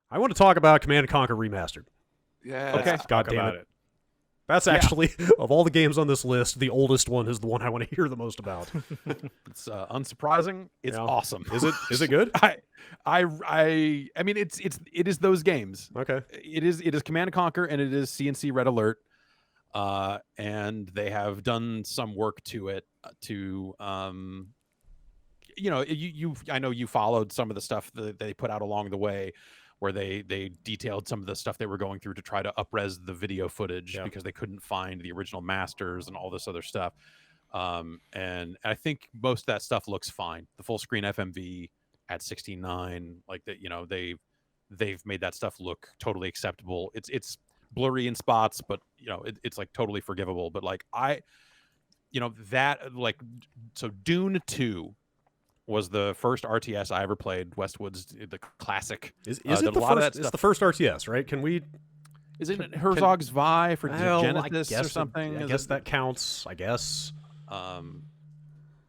I want to talk about Command and Conquer Remastered. Yeah. Okay, God talk damn about it. it. That's Yeah. actually, of all the games on this list, the oldest one is the one I want to hear the most about. It's unsurprising. It's Yeah. awesome. Is it good? I mean, it is those games. Okay. It is Command and Conquer, and it is CNC Red Alert. And they have done some work to it to I know you followed some of the stuff that they put out along the way, where they detailed some of the stuff they were going through to try to up-res the video footage because they couldn't find the original masters and all this other stuff. And I think most of that stuff looks fine. The full screen FMV at 16:9, like that, they've made that stuff look totally acceptable. It's blurry in spots, but it's like totally forgivable. But like so Dune 2 was the first RTS I ever played. Westwood's the classic. Is it the first? It's the first RTS, right? Is it Herzog's Vi for Genesis or something? I guess that counts. I guess.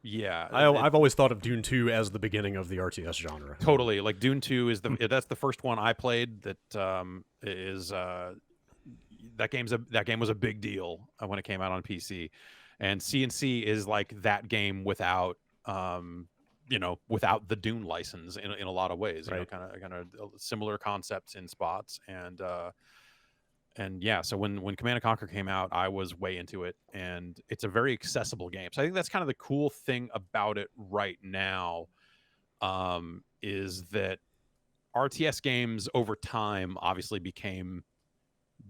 Yeah. I've always thought of Dune 2 as the beginning of the RTS genre. Totally. Like Dune 2 is that's the first one I played. That that game was a big deal when it came out on PC, and CNC is like that game without without the Dune license in a lot of ways. Right. Kind of similar concepts in spots, and yeah. So when Command and Conquer came out, I was way into it, and it's a very accessible game. So I think that's kind of the cool thing about it right now, is that RTS games over time obviously became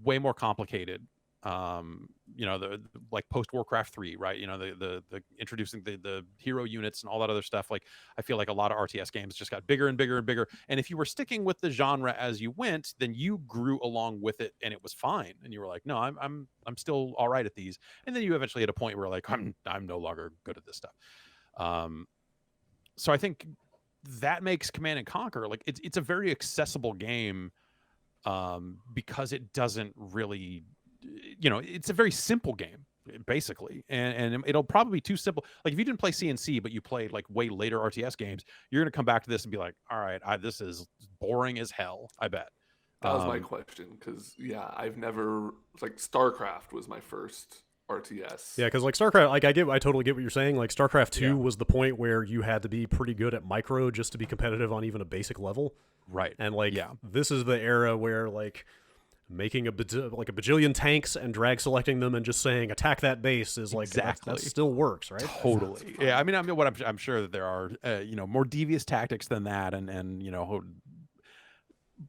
way more complicated. The like post Warcraft 3, right? The introducing the hero units and all that other stuff. Like I feel like a lot of RTS games just got bigger and bigger and bigger. And if you were sticking with the genre as you went, then you grew along with it, and it was fine. And you were like, no, I'm still all right at these. And then you eventually hit a point where like I'm no longer good at this stuff. So I think that makes Command and Conquer like it's a very accessible game, because it doesn't really. It's a very simple game basically, and it'll probably be too simple. Like if you didn't play CNC but you played like way later RTS games, you're gonna come back to this and be like, all right, this is boring as hell, I bet. That was my question, because I've never, like, StarCraft was my first RTS. Yeah, because like StarCraft, like I totally get what you're saying. Like StarCraft 2 was the point where you had to be pretty good at micro just to be competitive on even a basic level. Right. And like this is the era where like making a bajillion tanks and drag selecting them and just saying attack that base is like exactly that still works, right? Totally. Yeah. I mean, I'm sure that there are more devious tactics than that, and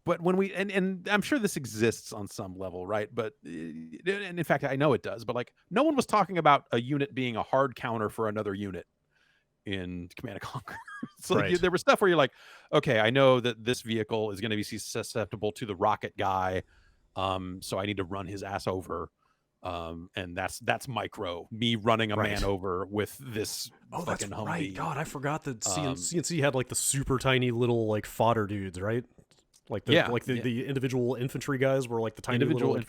but when we and I'm sure this exists on some level, right? But and in fact, I know it does. But like, no one was talking about a unit being a hard counter for another unit in Command and Conquer. So like, there was stuff where you're like, okay, I know that this vehicle is going to be susceptible to the rocket guy. So I need to run his ass over. And that's micro, me running a man over with this fucking Humvee. Right. God, I forgot that CNC had like the super tiny little like fodder dudes, right? Like the individual infantry guys were like the tiny little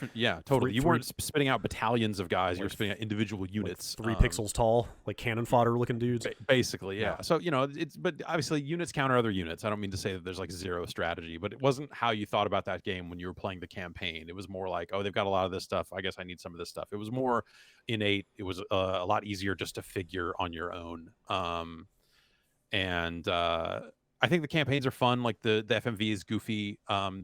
totally. You weren't spitting out battalions of guys, you were spitting out individual units, like 3 pixels tall, like cannon fodder looking dudes. Basically, yeah. So but obviously units counter other units. I don't mean to say that there's like zero strategy, but it wasn't how you thought about that game when you were playing the campaign. It was more like, oh, they've got a lot of this stuff, I guess I need some of this stuff. It was more innate. It was a lot easier just to figure on your own. I think the campaigns are fun. Like the FMV is goofy.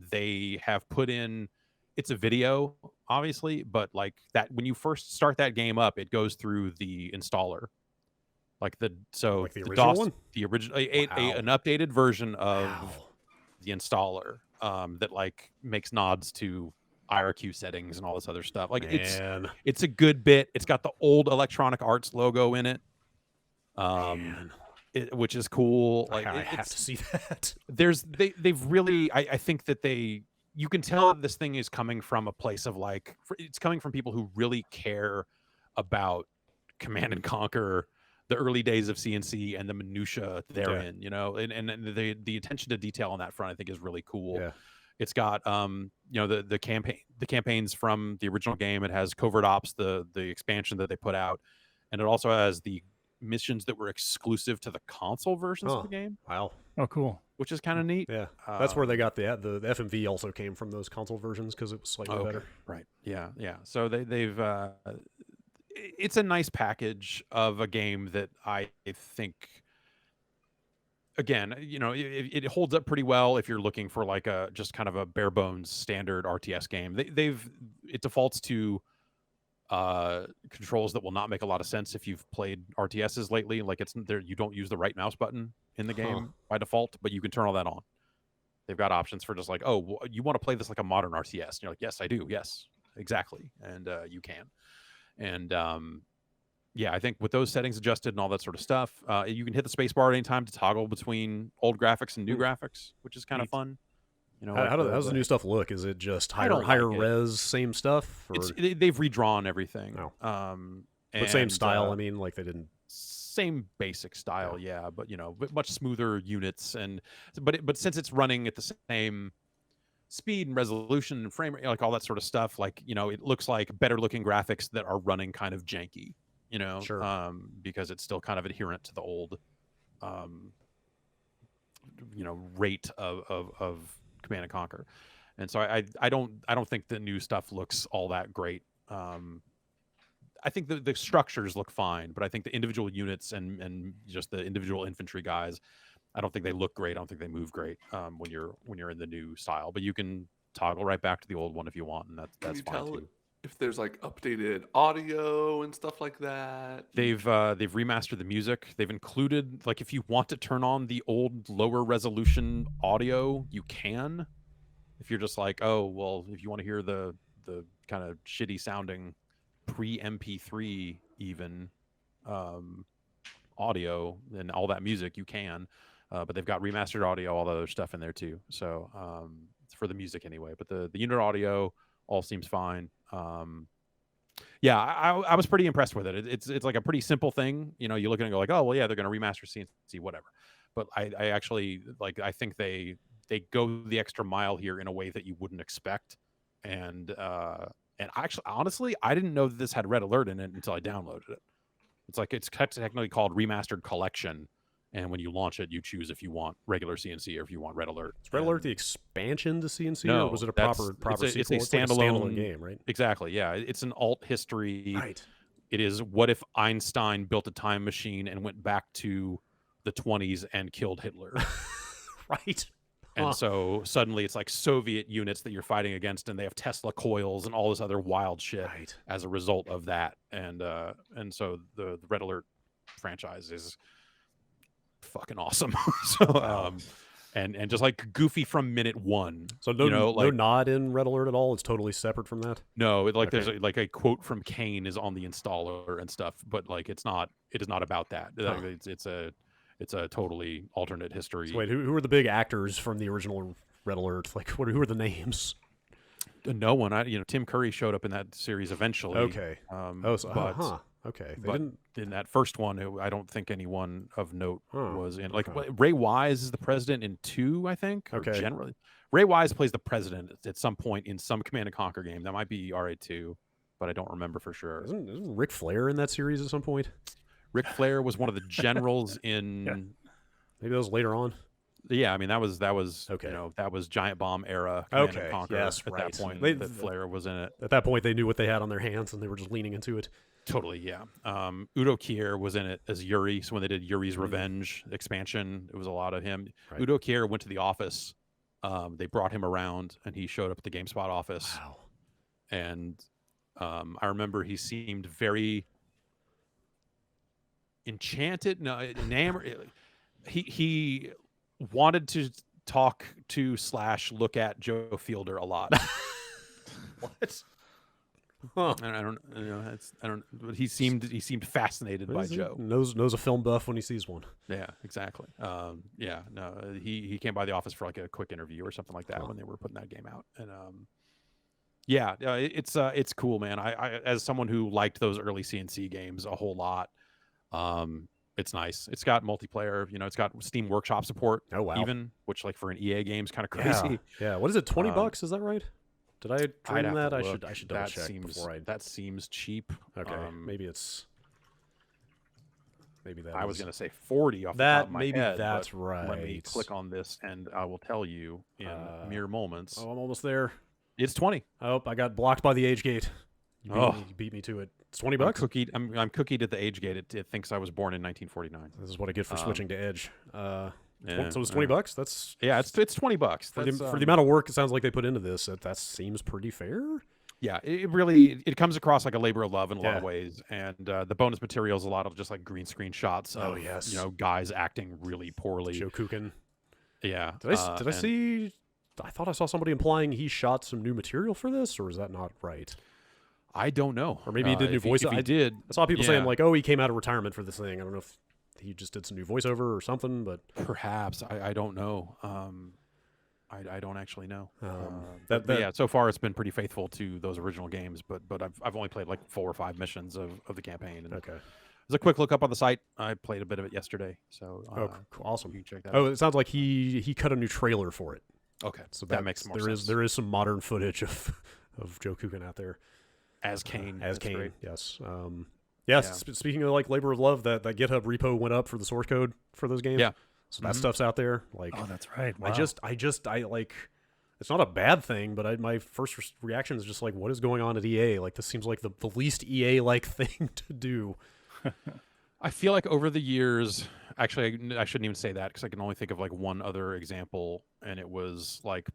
They have put in, it's a video, obviously, but like that when you first start that game up, it goes through the installer, like the original DOS, one, the original, an updated version of the installer that like makes nods to IRQ settings and all this other stuff. Like it's a good bit. It's got the old Electronic Arts logo in it. Which is cool. Like I have to see that. They've really, I think that you can tell that this thing is coming from a place of like, it's coming from people who really care about Command and Conquer, the early days of CNC and the minutia therein, and the attention to detail on that front, I think is really cool. Yeah. It's got, the campaigns from the original game. It has Covert Ops, the expansion that they put out. And it also has the missions that were exclusive to the console versions of the game. Wow. Oh, cool. which is kind of neat. Yeah, that's where they got the FMV also came from those console versions because it was slightly better. Right. Yeah. So they've it's a nice package of a game that I think, again, it holds up pretty well if you're looking for like a just kind of a bare bones standard RTS game. It defaults to controls that will not make a lot of sense if you've played RTSs lately. Like it's there, you don't use the right mouse button in the game by default, but you can turn all that on. They've got options for just like, oh, well, you want to play this like a modern RTS? And you're like, yes, I do. Yes, exactly. And you can. And yeah, I think with those settings adjusted and all that sort of stuff, you can hit the space bar at any time to toggle between old graphics and new graphics, which is kind of fun. How does the new stuff look? Is it just higher res, same stuff? Or? They've redrawn everything. Oh. But same style. I mean, like they didn't. Same basic style, yeah, but much smoother units, but since it's running at the same speed and resolution and frame rate, like all that sort of stuff, like it looks like better looking graphics that are running kind of janky, Sure. because it's still kind of adherent to the old, rate of Command and Conquer, and so I don't think the new stuff looks all that great. I think the structures look fine, but I think the individual units and just the individual infantry guys, I don't think they look great. I don't think they move great when you're in the new style. But you can toggle right back to the old one if you want, and that's fine too. If there's like updated audio and stuff like that? They've remastered the music. They've included, like, if you want to turn on the old lower resolution audio, you can. If you're just like, oh well, if you want to hear the kind of shitty sounding pre-MP3 even audio and all that music, you can, but they've got remastered audio, all the other stuff in there too, so for the music anyway, but the unit audio all seems fine. Yeah, I was pretty impressed with it. It's like a pretty simple thing, you look at it and go like, oh well, yeah, they're going to remaster CNC whatever, but I actually I think they go the extra mile here in a way that you wouldn't expect, and actually, honestly, I didn't know that this had Red Alert in it until I downloaded it. It's technically called Remastered Collection, and when you launch it, you choose if you want regular CNC or if you want Red Alert. Is Red Alert the expansion to CNC, no, or was it a proper sequel? It's a standalone game, right? Exactly, yeah. It's an alt history. Right. It is what if Einstein built a time machine and went back to the 20s and killed Hitler. Right. And so suddenly it's like Soviet units that you're fighting against, and they have Tesla coils and all this other wild shit as a result of that. And so the Red Alert franchise is fucking awesome. So and just like goofy from minute one. So no nod in Red Alert at all. It's totally separate from that. No, there's a quote from Kane is on the installer and stuff, but like it is not about that. It's a totally alternate history. So wait, who are the big actors from the original Red Alert? Like, who are the names? No one. Tim Curry showed up in that series eventually. Okay. Okay. But in that first one, I don't think anyone of note was in. Like Ray Wise is the president in 2, I think. Okay. Generally, Ray Wise plays the president at some point in some Command and Conquer game. That might be RA2, but I don't remember for sure. Isn't Ric Flair in that series at some point? Ric Flair was one of the generals in. Yeah. Maybe that was later on. Yeah, I mean that was okay. That was Giant Bomb era. Command and Conquer. Yes, at that point, that Flair was in it. At that point, they knew what they had on their hands, and they were just leaning into it. Totally, yeah. Udo Kier was in it as Yuri. So when they did Yuri's Revenge expansion, it was a lot of him. Right. Udo Kier went to the office. They brought him around, and he showed up at the GameSpot office. Wow. And I remember he seemed very enchanted, enamored. He wanted to talk to / look at Joe Fielder a lot. What? Huh. I don't. But he seemed fascinated by Joe. Knows a film buff when he sees one. Yeah, exactly. Yeah, no, he came by the office for like a quick interview or something like that when they were putting that game out, and yeah, it's cool, man. I as someone who liked those early CNC games a whole lot, it's nice. It's got multiplayer. It's got Steam Workshop support. Oh wow. Even, which like for an EA game is kind of crazy. Yeah. What is it? $20? Is that right? Did I dream that? I should double that check before I. That seems cheap. Okay, maybe it's Maybe that I was is- going to say 40 off the that top of my maybe head. that's but right. Let me click on this, and I will tell you in mere moments. Oh, I'm almost there. It's 20. Oh, I got blocked by the age gate. You beat me to it. It's $20. I'm cookied at the age gate. It thinks I was born in 1949. This is what I get for switching to Edge. So Yeah, it's $20. That's it's $20 for the amount of work it sounds like they put into this. That seems pretty fair. Yeah, it really comes across like a labor of love in a lot of Yeah. ways, and the bonus material is a lot of just like green screen shots of guys acting really poorly. Joe Kukin. Yeah. Did I see? I thought I saw somebody implying he shot some new material for this, or is that not right? I don't know. Or maybe he did new voice. If he did, I saw people saying like, "Oh, he came out of retirement for this thing." I don't know if he just did some new voiceover or something, but perhaps I don't know. I don't actually know. But yeah, so far it's been pretty faithful to those original games, but I've only played like 4 or 5 missions of the campaign. And okay. There's a quick look up on the site. I played a bit of it yesterday, so awesome. You can check that. Oh, it sounds like he cut a new trailer for it. Okay, so that makes more sense. There is some modern footage of Joe Kukin out there as Kane. Great. Yes. Speaking of like labor of love, that GitHub repo went up for the source code for those games. Yeah. So that stuff's out there. Like, oh, that's right. Wow. I like. It's not a bad thing, but my first reaction is just like, what is going on at EA? Like, this seems like the least EA-like thing to do. I feel like over the years, actually, I shouldn't even say that because I can only think of like one other example, and it was like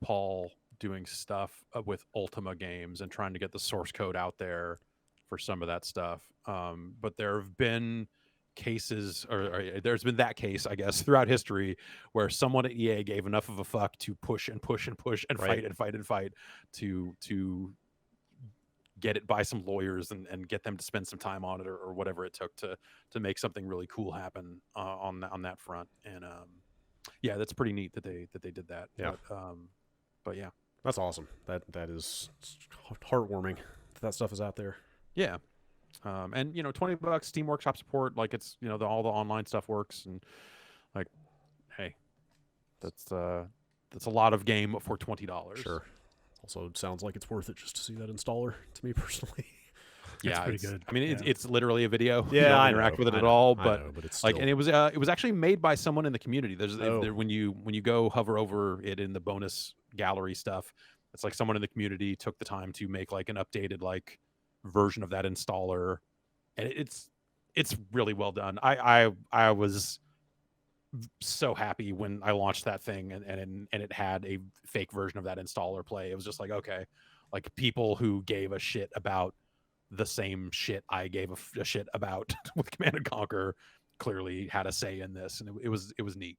Paul doing stuff with Ultima games and trying to get the source code out there for some of that stuff. But there have been cases, or there's been that case, I guess, throughout history where someone at EA gave enough of a fuck to push and push and push and fight and fight and fight to get it by some lawyers and get them to spend some time on it or whatever it took to make something really cool happen on that front. And yeah, that's pretty neat that they did that. Yeah. But yeah, that's awesome. That is heartwarming that stuff is out there. Yeah. And $20 Steam Workshop support, like it's all the online stuff works, and like, hey, that's a lot of game for $20. Sure. Also, it sounds like it's worth it just to see that installer to me personally. Yeah, pretty good. I mean, it's literally a video. Yeah, you don't I interact know, with it I at know, all. I But, know, but it's like, still... and it was actually made by someone in the community. When you go hover over it in the bonus gallery stuff, it's like someone in the community took the time to make like an updated like version of that installer, and it's really well done. I was so happy when I launched that thing and it had a fake version of that installer play. It was just like, okay, like people who gave a shit about the same shit I gave a shit about with Command & Conquer clearly had a say in this, and it was neat.